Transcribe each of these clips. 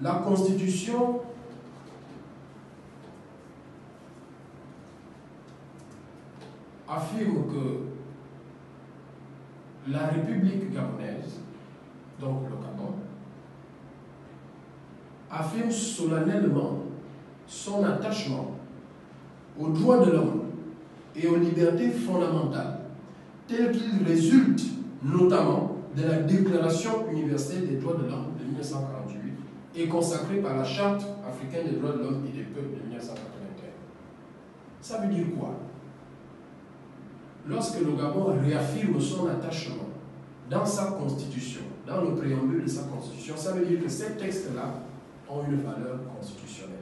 la Constitution affirme que la République gabonaise, donc le Gabon, affirme solennellement son attachement aux droits de l'homme et aux libertés fondamentales, tels qu'ils résultent notamment de la Déclaration universelle des droits de l'homme de 1948 et consacrée par la Charte africaine des droits de l'homme et des peuples de 1981. Ça veut dire quoi? Lorsque le Gabon réaffirme son attachement dans sa constitution, dans le préambule de sa constitution, ça veut dire que ces textes-là ont une valeur constitutionnelle.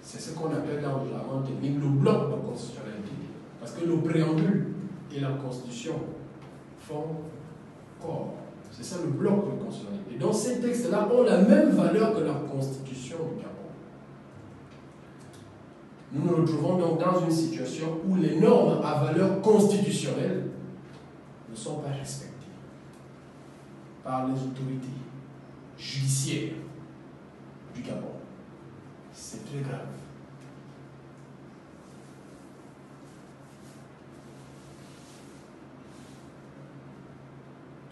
C'est ce qu'on appelle dans le jargon technique le bloc de constitutionnalité. Parce que le préambule et la constitution font corps. C'est ça le bloc de constitutionnalité. Donc ces textes-là ont la même valeur que la constitution du Gabon. Nous nous retrouvons donc dans une situation où les normes à valeur constitutionnelle ne sont pas respectées par les autorités judiciaires du Gabon. C'est très grave.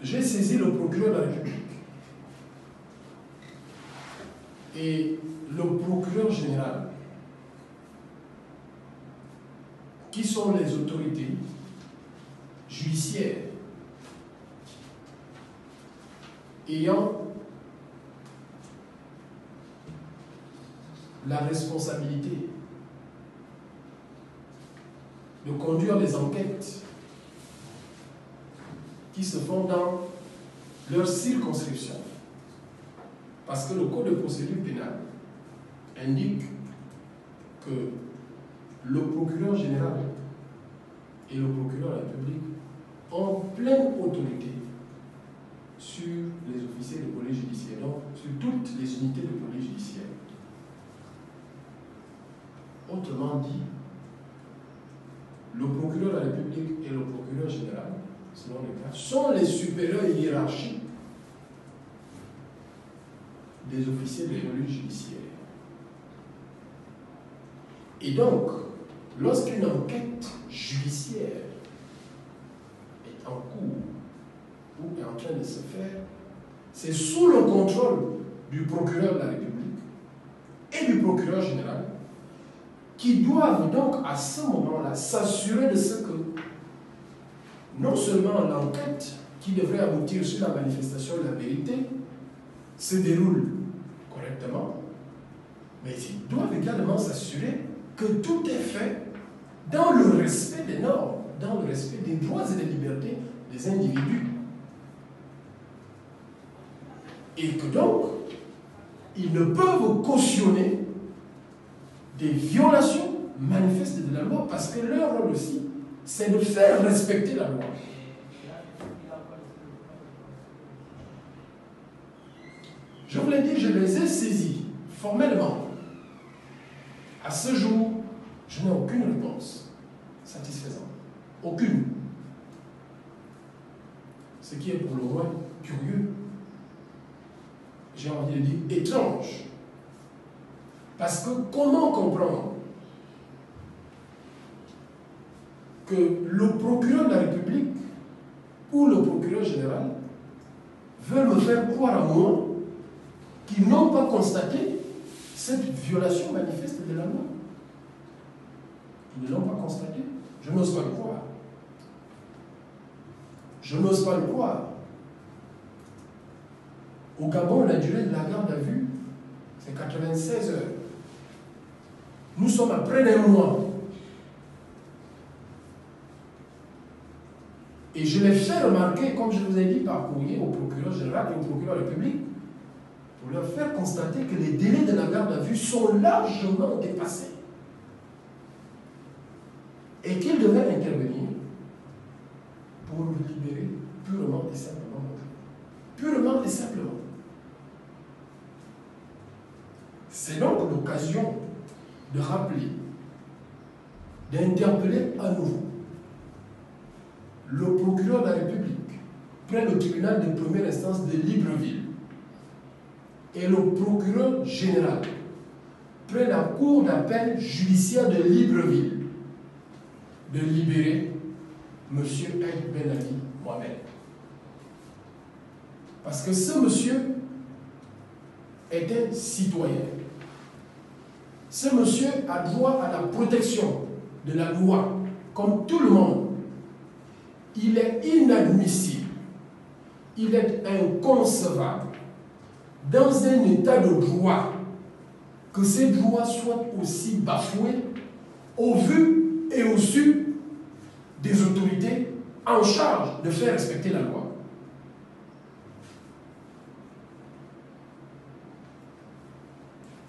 J'ai saisi le procureur de la République et le procureur général, qui sont les autorités judiciaires ayant la responsabilité de conduire les enquêtes qui se font dans leur circonscription. Parce que le Code de procédure pénale indique que le procureur général et le procureur de la République ont pleine autorité sur les officiers de police judiciaire, donc sur toutes les unités de police judiciaire. Autrement dit, le procureur de la République et le procureur général, selon les cas, sont les supérieurs hiérarchiques des officiers de police judiciaire. Et donc, lorsqu'une enquête judiciaire est en cours ou est en train de se faire, c'est sous le contrôle du procureur de la République et du procureur général qui doivent donc à ce moment-là s'assurer de ce que non seulement l'enquête qui devrait aboutir sur la manifestation de la vérité se déroule correctement, mais ils doivent également s'assurer que tout est fait dans le respect des normes, dans le respect des droits et des libertés des individus. Et que donc, ils ne peuvent cautionner des violations manifestes de la loi parce que leur rôle aussi, c'est de faire respecter la loi. Je vous l'ai dit, je les ai saisis formellement. À ce jour, je n'ai aucune réponse satisfaisante. Aucune. Ce qui est pour le moins curieux. J'ai envie de dire étrange. Parce que comment comprendre que le procureur de la République ou le procureur général veulent me faire croire à moi qu'ils n'ont pas constaté cette violation manifeste de la loi? Ils ne l'ont pas constaté. Je n'ose pas le croire. Je n'ose pas le croire. Au Gabon, la durée de la garde à vue, c'est 96 heures. Nous sommes à près d'un mois. Et je l'ai fait remarquer, comme je vous ai dit, par courrier au procureur général et au procureur de la République, pour leur faire constater que les délais de la garde à vue sont largement dépassés. Et qu'ils devaient intervenir pour nous libérer purement et simplement. Purement et simplement. C'est donc l'occasion de rappeler, d'interpeller à nouveau le procureur de la République près le tribunal de première instance de Libreville et le procureur général près la cour d'appel judiciaire de Libreville de libérer M. El Ben Ali Mohamed. Parce que ce monsieur est un citoyen. Ce monsieur a droit à la protection de la loi, comme tout le monde. Il est inadmissible, il est inconcevable, dans un état de droit, que ces droits soient aussi bafoués au vu et au su des autorités en charge de faire respecter la loi.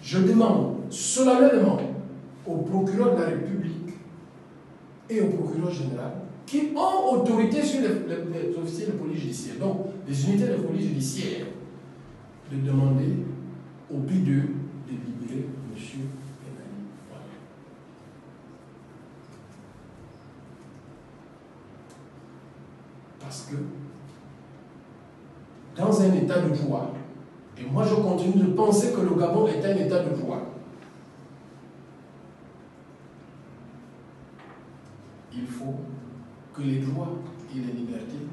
Je demande solennellement au procureur de la République et au procureur général qui ont autorité sur les officiers de police judiciaire, donc les unités de police judiciaire, de demander au P2 de libérer M. Ben Ali Mohamed. Parce que dans un état de droit, et moi je continue de penser que le Gabon est un état de droit, il faut que les droits et les libertés